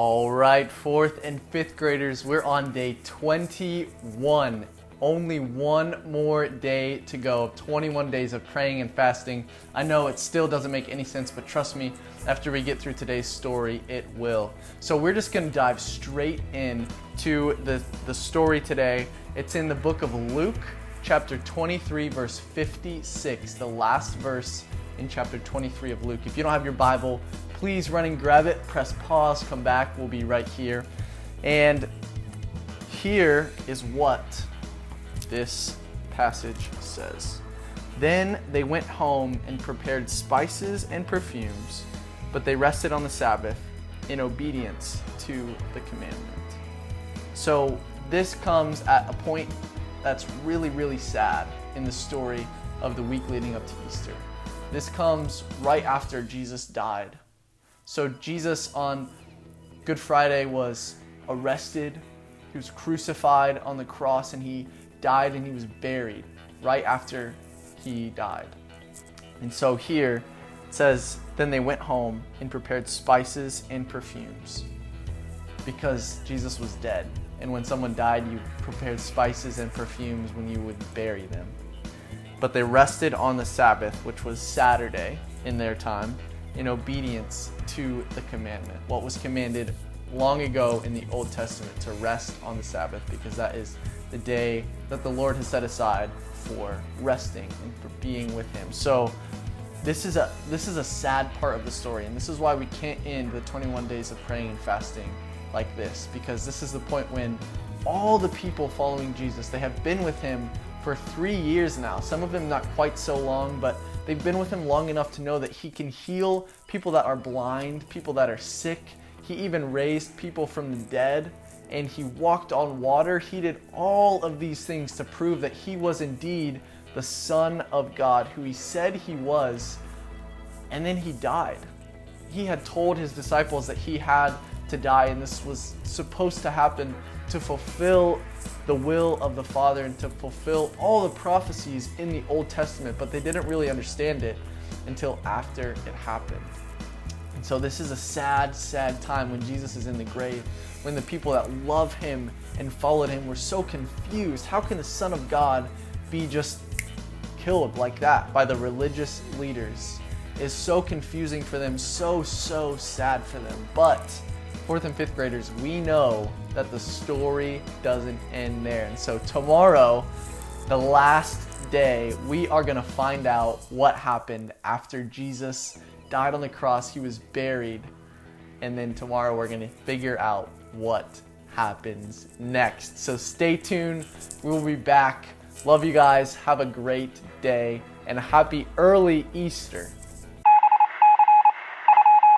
All right, fourth and fifth graders, we're on day 21. Only one more day to go. 21 days of praying and fasting. I know it still doesn't make any sense, but trust me, after we get through today's story, it will. So we're just going to dive straight in to the story today. It's in the book of Luke, chapter 23, verse 56, the last verse in chapter 23 of Luke. If you don't have your Bible, please run and grab it, press pause, come back, we'll be right here. And here is what this passage says. Then they went home and prepared spices and perfumes, but they rested on the Sabbath in obedience to the commandment. So this comes at a point that's really, really sad in the story of the week leading up to Easter. This comes right after Jesus died. So Jesus on Good Friday was arrested, he was crucified on the cross, and he died and he was buried right after he died. And so here it says, then they went home and prepared spices and perfumes, because Jesus was dead. And when someone died, you prepared spices and perfumes when you would bury them. But they rested on the Sabbath, which was Saturday in their time, in obedience to the commandment. What was commanded long ago in the Old Testament, to rest on the Sabbath, because that is the day that the Lord has set aside for resting and for being with Him. So this is a sad part of the story, and this is why we can't end the 21 days of praying and fasting like this, because this is the point when all the people following Jesus, they have been with Him for 3 years now. Some of them not quite so long, but they've been with Him long enough to know that He can heal people that are blind, people that are sick. He even raised people from the dead, and He walked on water. He did all of these things to prove that He was indeed the Son of God, who He said He was, and then He died. He had told His disciples that He had to die, and this was supposed to happen to fulfill the will of the Father and to fulfill all the prophecies in the Old Testament, but they didn't really understand it until after it happened. And so this is a sad, sad time when Jesus is in the grave, when the people that love Him and followed Him were so confused. How can the Son of God be just killed like that by the religious leaders? It's so confusing for them, so sad for them. But fourth and fifth graders, we know that the story doesn't end there. And so tomorrow, the last day, we are going to find out what happened after Jesus died on the cross. He was buried. And then tomorrow we're going to figure out what happens next. So stay tuned. We will be back. Love you guys. Have a great day and a happy early Easter.